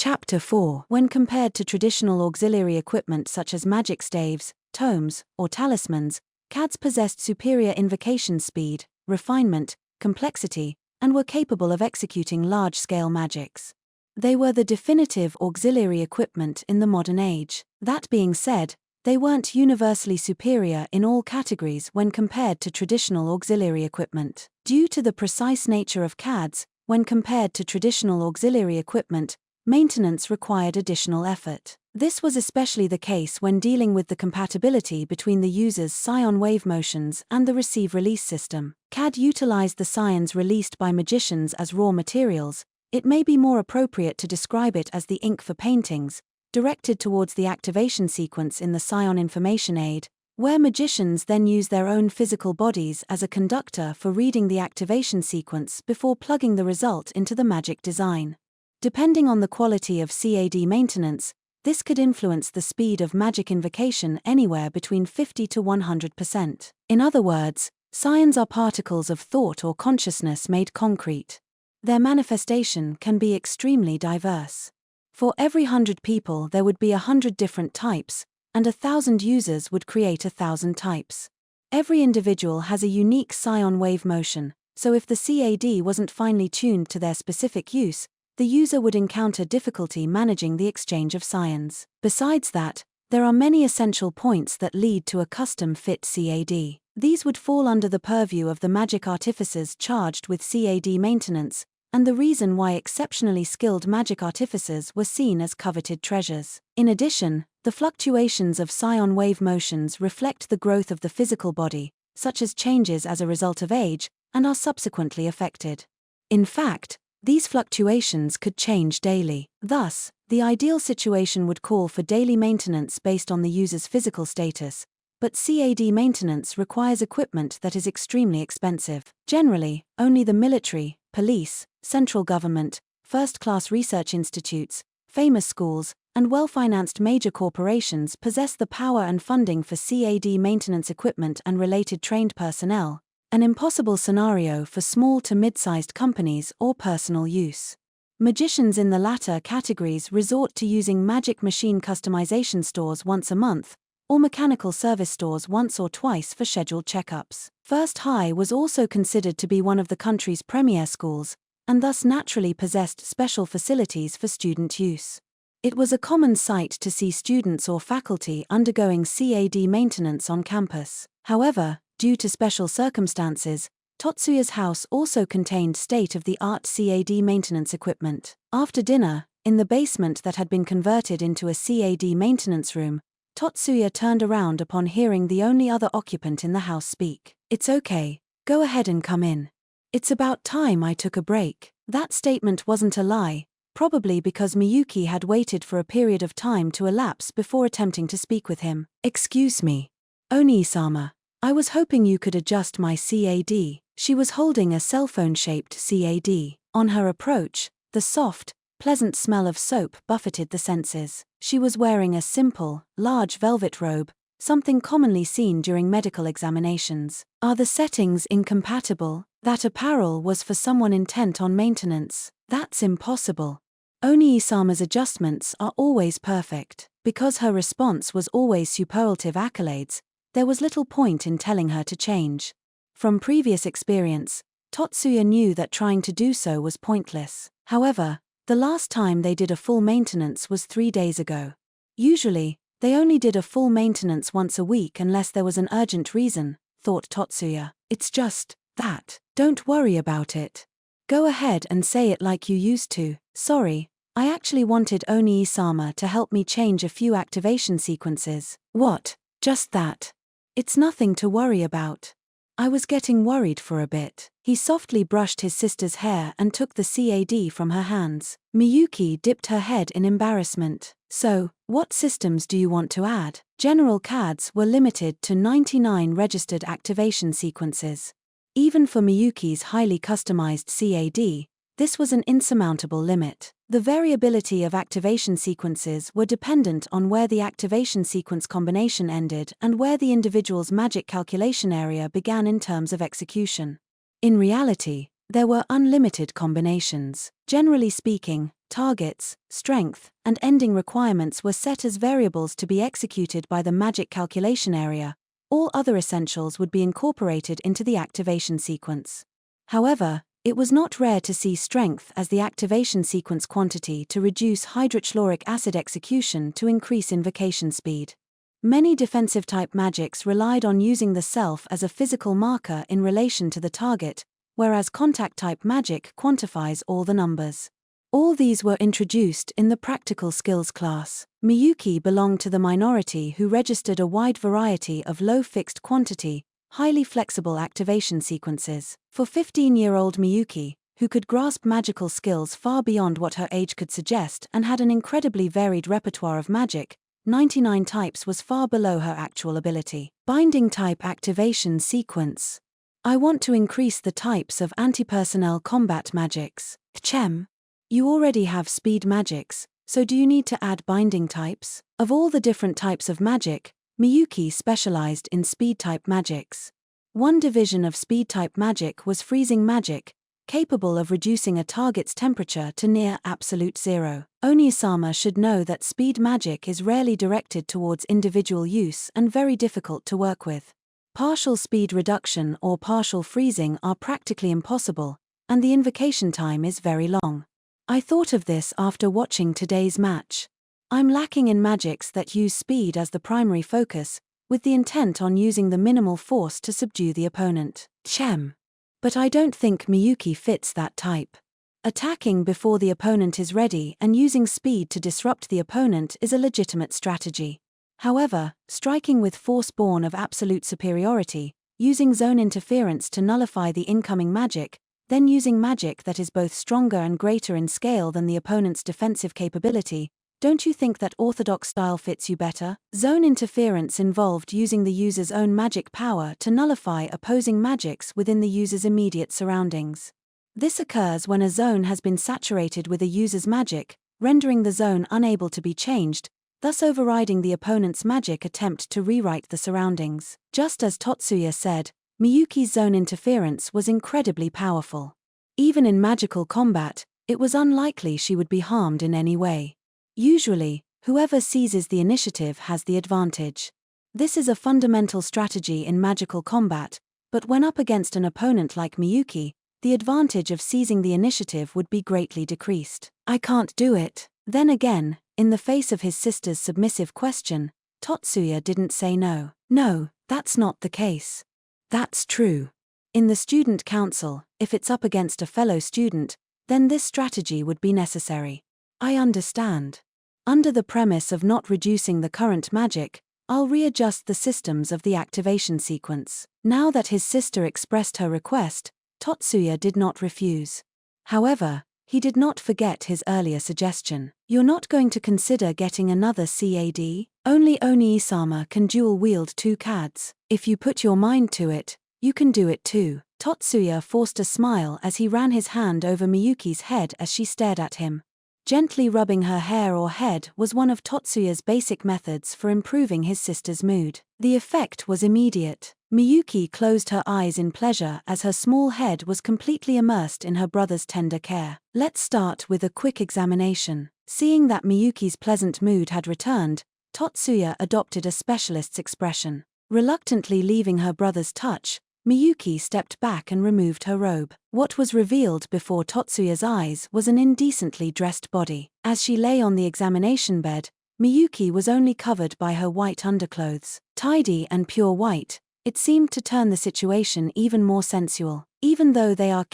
Chapter 4. When compared to traditional auxiliary equipment such as magic staves, tomes, or talismans, CADs possessed superior invocation speed, refinement, complexity, and were capable of executing large-scale magics. They were the definitive auxiliary equipment in the modern age. That being said, they weren't universally superior in all categories when compared to traditional auxiliary equipment. Due to the precise nature of CADs, when compared to traditional auxiliary equipment, maintenance required additional effort. This was especially the case when dealing with the compatibility between the user's scion wave motions and the receive-release system. CAD utilized the scions released by magicians as raw materials. It may be more appropriate to describe it as the ink for paintings, directed towards the activation sequence in the scion information aid, where magicians then use their own physical bodies as a conductor for reading the activation sequence before plugging the result into the magic design. Depending on the quality of CAD maintenance, this could influence the speed of magic invocation anywhere between 50 to 100%. In other words, scions are particles of thought or consciousness made concrete. Their manifestation can be extremely diverse. For every 100 people there would be 100 different types, and 1,000 users would create 1,000 types. Every individual has a unique scion wave motion, so if the CAD wasn't finely tuned to their specific use, the user would encounter difficulty managing the exchange of scions. Besides that, there are many essential points that lead to a custom-fit CAD. These would fall under the purview of the magic artificers charged with CAD maintenance, and the reason why exceptionally skilled magic artificers were seen as coveted treasures. In addition, the fluctuations of scion wave motions reflect the growth of the physical body, such as changes as a result of age, and are subsequently affected. In fact, these fluctuations could change daily. Thus, the ideal situation would call for daily maintenance based on the user's physical status, but CAD maintenance requires equipment that is extremely expensive. Generally, only the military, police, central government, first-class research institutes, famous schools, and well-financed major corporations possess the power and funding for CAD maintenance equipment and related trained personnel, an impossible scenario for small to mid-sized companies or personal use. Magicians in the latter categories resort to using magic machine customization stores once a month, or mechanical service stores once or twice for scheduled checkups. First High was also considered to be one of the country's premier schools, and thus naturally possessed special facilities for student use. It was a common sight to see students or faculty undergoing CAD maintenance on campus. However, due to special circumstances, Totsuya's house also contained state-of-the-art CAD maintenance equipment. After dinner, in the basement that had been converted into a CAD maintenance room, Totsuya turned around upon hearing the only other occupant in the house speak. "It's okay, go ahead and come in. It's about time I took a break." That statement wasn't a lie, probably because Miyuki had waited for a period of time to elapse before attempting to speak with him. "Excuse me. Oni-sama, I was hoping you could adjust my CAD." She was holding a cell phone-shaped CAD. On her approach, the soft, pleasant smell of soap buffeted the senses. She was wearing a simple, large velvet robe, something commonly seen during medical examinations. Are the settings incompatible? That apparel was for someone intent on maintenance. That's impossible. Oni-sama's adjustments are always perfect. Because her response was always superlative accolades, there was little point in telling her to change. From previous experience, Totsuya knew that trying to do so was pointless. However, the last time they did a full maintenance was 3 days ago. Usually, they only did a full maintenance once a week unless there was an urgent reason, thought Totsuya. "It's just that. Don't worry about it. Go ahead and say it like you used to." "Sorry, I actually wanted Oni-sama to help me change a few activation sequences." "What? Just that? It's nothing to worry about. I was getting worried for a bit." He softly brushed his sister's hair and took the CAD from her hands. Miyuki dipped her head in embarrassment. "So, what systems do you want to add?" General CADs were limited to 99 registered activation sequences. Even for Miyuki's highly customized CAD, this was an insurmountable limit. The variability of activation sequences were dependent on where the activation sequence combination ended and where the individual's magic calculation area began in terms of execution. In reality, There were unlimited combinations. Generally speaking, targets, strength, and ending requirements were set as variables to be executed by the magic calculation area. All other essentials would be incorporated into the activation sequence. However, it was not rare to see strength as the activation sequence quantity to reduce hydrochloric acid execution to increase invocation speed. Many defensive-type magics relied on using the self as a physical marker in relation to the target, whereas contact-type magic quantifies all the numbers. All these were introduced in the practical skills class. Miyuki belonged to the minority who registered a wide variety of low fixed quantity, highly flexible activation sequences. For 15-year-old Miyuki, who could grasp magical skills far beyond what her age could suggest and had an incredibly varied repertoire of magic, 99 types was far below her actual ability. Binding type activation sequence. I want to increase the types of anti-personnel combat magics. Chem. You already have speed magics, so do you need to add binding types? Of all the different types of magic, Miyuki specialized in speed-type magics. One division of speed-type magic was freezing magic, capable of reducing a target's temperature to near absolute zero. Onisama should know that speed magic is rarely directed towards individual use and very difficult to work with. Partial speed reduction or partial freezing are practically impossible, and the invocation time is very long. I thought of this after watching today's match. I'm lacking in magics that use speed as the primary focus, with the intent on using the minimal force to subdue the opponent. Chem. But I don't think Miyuki fits that type. Attacking before the opponent is ready and using speed to disrupt the opponent is a legitimate strategy. However, striking with force born of absolute superiority, using zone interference to nullify the incoming magic, then using magic that is both stronger and greater in scale than the opponent's defensive capability, don't you think that orthodox style fits you better? Zone interference involved using the user's own magic power to nullify opposing magics within the user's immediate surroundings. This occurs when a zone has been saturated with a user's magic, rendering the zone unable to be changed, thus overriding the opponent's magic attempt to rewrite the surroundings. Just as Totsuya said, Miyuki's zone interference was incredibly powerful. Even in magical combat, it was unlikely she would be harmed in any way. Usually, whoever seizes the initiative has the advantage. This is a fundamental strategy in magical combat, but when up against an opponent like Miyuki, the advantage of seizing the initiative would be greatly decreased. I can't do it. Then again, in the face of his sister's submissive question, Totsuya didn't say no. No, that's not the case. That's true. In the student council, if it's up against a fellow student, then this strategy would be necessary. I understand. Under the premise of not reducing the current magic, I'll readjust the systems of the activation sequence. Now that his sister expressed her request, Totsuya did not refuse. However, he did not forget his earlier suggestion. You're not going to consider getting another CAD? Only Oni-sama can dual-wield 2 CADs. If you put your mind to it, you can do it too. Totsuya forced a smile as he ran his hand over Miyuki's head as she stared at him. Gently rubbing her hair or head was one of Totsuya's basic methods for improving his sister's mood. The effect was immediate. Miyuki closed her eyes in pleasure as her small head was completely immersed in her brother's tender care. Let's start with a quick examination. Seeing that Miyuki's pleasant mood had returned, Totsuya adopted a specialist's expression. Reluctantly leaving her brother's touch, Miyuki stepped back and removed her robe. What was revealed before Totsuya's eyes was an indecently dressed body. As she lay on the examination bed, Miyuki was only covered by her white underclothes. Tidy and pure white, it seemed to turn the situation even more sensual. Even though they are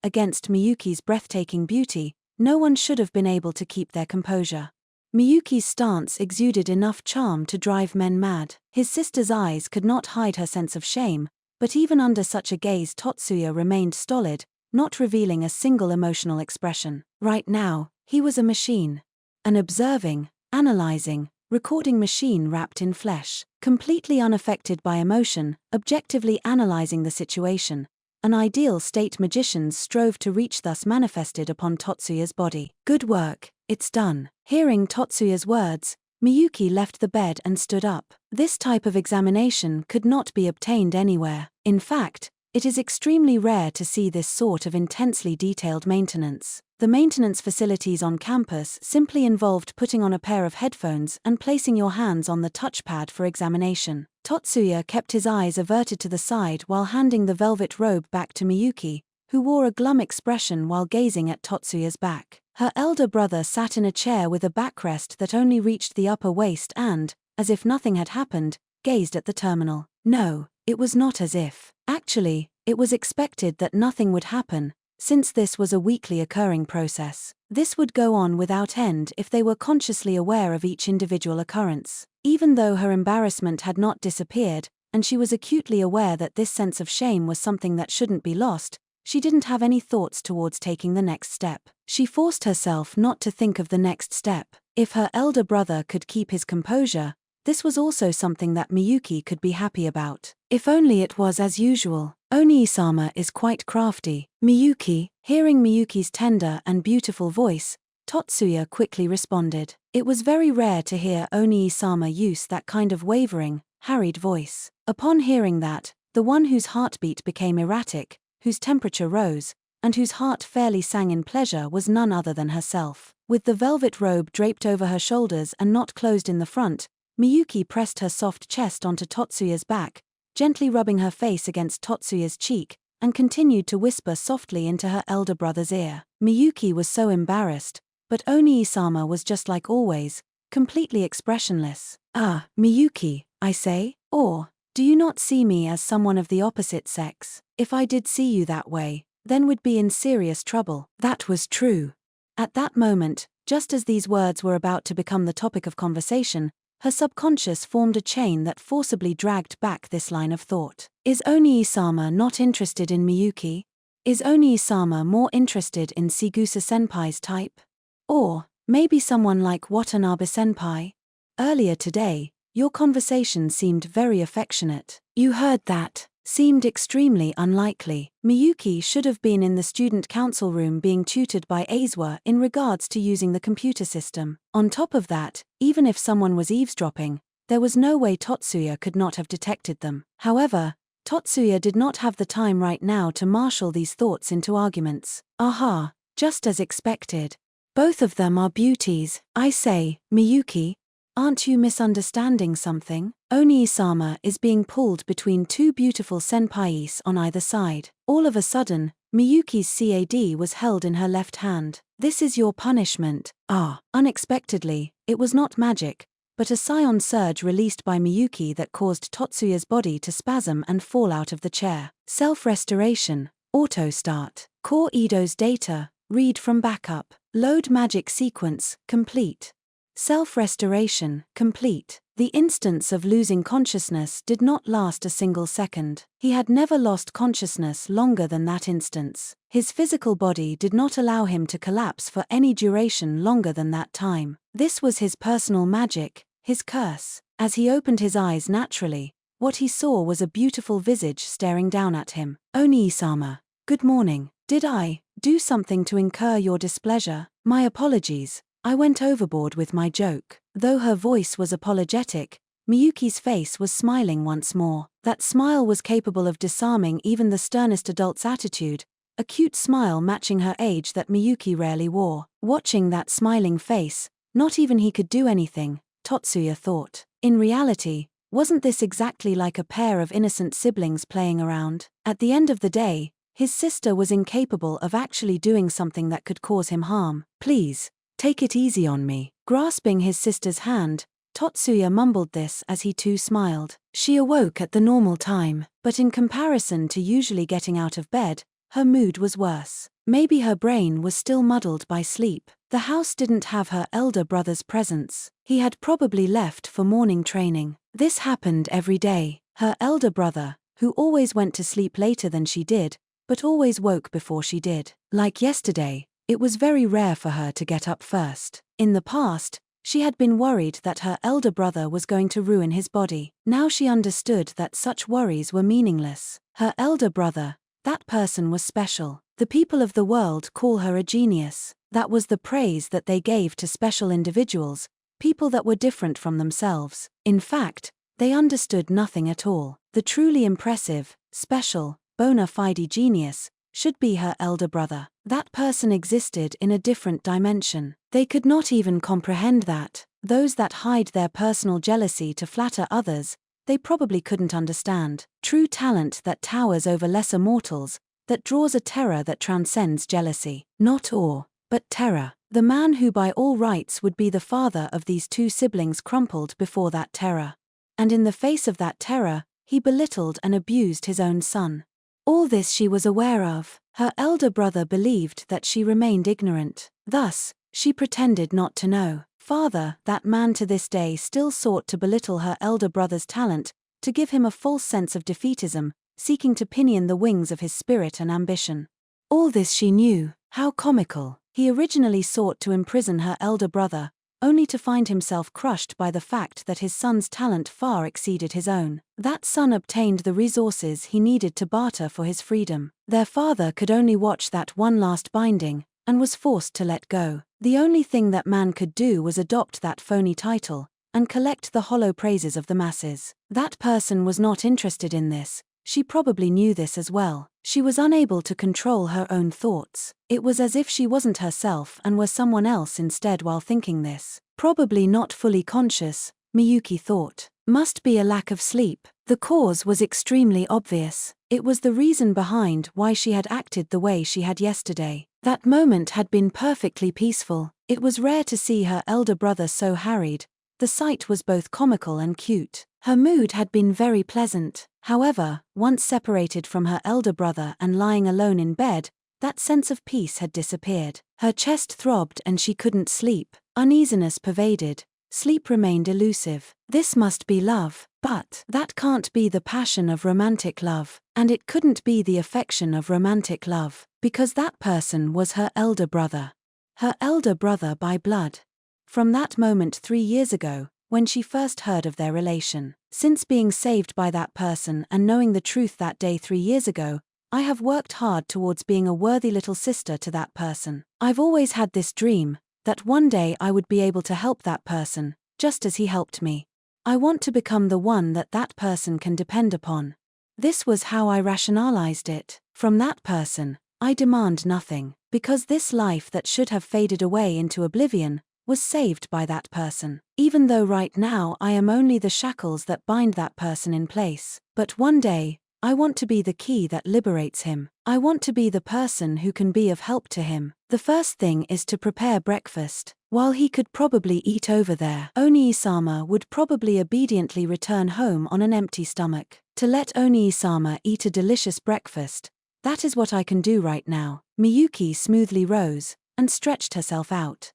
against Miyuki's breathtaking beauty, no one should have been able to keep their composure. Miyuki's stance exuded enough charm to drive men mad. His sister's eyes could not hide her sense of shame, but even under such a gaze Totsuya remained stolid, not revealing a single emotional expression. Right now, he was a machine. An observing, analyzing, recording machine wrapped in flesh, completely unaffected by emotion, objectively analyzing the situation. An ideal state magicians strove to reach thus manifested upon Totsuya's body. Good work, it's done. Hearing Totsuya's words, Miyuki left the bed and stood up. This type of examination could not be obtained anywhere. In fact, It is extremely rare to see this sort of intensely detailed maintenance. The maintenance facilities on campus simply involved putting on a pair of headphones and placing your hands on the touchpad for examination. Tatsuya kept his eyes averted to the side while handing the velvet robe back to Miyuki, who wore a glum expression while gazing at Tatsuya's back. Her elder brother sat in a chair with a backrest that only reached the upper waist and, as if nothing had happened, gazed at the terminal. No, it was not as if. Actually, it was expected that nothing would happen, since this was a weekly occurring process. This would go on without end if they were consciously aware of each individual occurrence. Even though her embarrassment had not disappeared, and she was acutely aware that this sense of shame was something that shouldn't be lost, she didn't have any thoughts towards taking the next step. She forced herself not to think of the next step. If her elder brother could keep his composure, this was also something that Miyuki could be happy about. If only it was as usual. Oni-sama is quite crafty. Miyuki, hearing Miyuki's tender and beautiful voice, Tatsuya quickly responded. It was very rare to hear Oni-sama use that kind of wavering, harried voice. Upon hearing that, the one whose heartbeat became erratic, whose temperature rose, and whose heart fairly sang in pleasure was none other than herself. With the velvet robe draped over her shoulders and not closed in the front, Miyuki pressed her soft chest onto Tatsuya's back, gently rubbing her face against Tatsuya's cheek, and continued to whisper softly into her elder brother's ear. Miyuki was so embarrassed, but Oni-sama was just like always, completely expressionless. Ah, Miyuki, I say? Or, do you not see me as someone of the opposite sex? If I did see you that way, then we'd be in serious trouble. That was true. At that moment, just as these words were about to become the topic of conversation, her subconscious formed a chain that forcibly dragged back this line of thought. Is Oni-sama not interested in Miyuki? Is Oni-sama more interested in Shigusa-senpai's type? Or, maybe someone like Watanabe-senpai? Earlier today, your conversation seemed very affectionate. You heard that. Seemed extremely unlikely. Miyuki should have been in the student council room being tutored by Aizawa in regards to using the computer system. On top of that, even if someone was eavesdropping, there was no way Tatsuya could not have detected them. However, Tatsuya did not have the time right now to marshal these thoughts into arguments. Aha, just as expected. Both of them are beauties. I say, Miyuki, aren't you misunderstanding something? Oni-sama is being pulled between two beautiful senpais on either side. All of a sudden, Miyuki's CAD was held in her left hand. This is your punishment. Ah, unexpectedly, it was not magic, but a psion surge released by Miyuki that caused Tatsuya's body to spasm and fall out of the chair. Self-restoration, auto-start. Core Eido's data, read from backup. Load magic sequence, complete. Self-restoration, complete. The instance of losing consciousness did not last a single second. He had never lost consciousness longer than that instance. His physical body did not allow him to collapse for any duration longer than that time. This was his personal magic, his curse. As he opened his eyes naturally, what he saw was a beautiful visage staring down at him. Oni-sama, good morning. Did I do something to incur your displeasure? My apologies. I went overboard with my joke. Though her voice was apologetic, Miyuki's face was smiling once more. That smile was capable of disarming even the sternest adult's attitude, a cute smile matching her age that Miyuki rarely wore. Watching that smiling face, not even he could do anything, Tatsuya thought. In reality, wasn't this exactly like a pair of innocent siblings playing around? At the end of the day, his sister was incapable of actually doing something that could cause him harm. Please, take it easy on me. Grasping his sister's hand, Tatsuya mumbled this as he too smiled. She awoke at the normal time, but in comparison to usually getting out of bed, her mood was worse. Maybe her brain was still muddled by sleep. The house didn't have her elder brother's presence. He had probably left for morning training. This happened every day. Her elder brother, who always went to sleep later than she did, but always woke before she did. Like yesterday, it was very rare for her to get up first. In the past, she had been worried that her elder brother was going to ruin his body. Now she understood that such worries were meaningless. Her elder brother, that person was special. The people of the world call her a genius. That was the praise that they gave to special individuals, people that were different from themselves. In fact, they understood nothing at all. The truly impressive, special, bona fide genius, should be her elder brother. That person existed in a different dimension. They could not even comprehend that. Those that hide their personal jealousy to flatter others, they probably couldn't understand. True talent that towers over lesser mortals, that draws a terror that transcends jealousy. Not awe, but terror. The man who by all rights would be the father of these two siblings crumpled before that terror. And in the face of that terror, he belittled and abused his own son. All this she was aware of. Her elder brother believed that she remained ignorant. Thus, she pretended not to know. Father, that man to this day still sought to belittle her elder brother's talent, to give him a false sense of defeatism, seeking to pinion the wings of his spirit and ambition. All this she knew. How comical. He originally sought to imprison her elder brother, only to find himself crushed by the fact that his son's talent far exceeded his own. That son obtained the resources he needed to barter for his freedom. Their father could only watch that one last binding, and was forced to let go. The only thing that man could do was adopt that phony title, and collect the hollow praises of the masses. That person was not interested in this. She probably knew this as well. She was unable to control her own thoughts. It was as if she wasn't herself and was someone else instead while thinking this. Probably not fully conscious, Miyuki thought. Must be a lack of sleep. The cause was extremely obvious. It was the reason behind why she had acted the way she had yesterday. That moment had been perfectly peaceful. It was rare to see her elder brother so harried. The sight was both comical and cute. Her mood had been very pleasant. However, once separated from her elder brother and lying alone in bed, that sense of peace had disappeared. Her chest throbbed and she couldn't sleep. Uneasiness pervaded. Sleep remained elusive. This must be love. But that can't be the passion of romantic love. And it couldn't be the affection of romantic love. Because that person was her elder brother. Her elder brother by blood. From that moment 3 years ago, when she first heard of their relation. Since being saved by that person and knowing the truth that day 3 years ago, I have worked hard towards being a worthy little sister to that person. I've always had this dream, that one day I would be able to help that person, just as he helped me. I want to become the one that that person can depend upon. This was how I rationalized it. From that person, I demand nothing, because this life that should have faded away into oblivion, was saved by that person. Even though right now I am only the shackles that bind that person in place. But one day, I want to be the key that liberates him. I want to be the person who can be of help to him. The first thing is to prepare breakfast. While he could probably eat over there, Oni-sama would probably obediently return home on an empty stomach. To let Oni-sama eat a delicious breakfast, that is what I can do right now. Miyuki smoothly rose, and stretched herself out.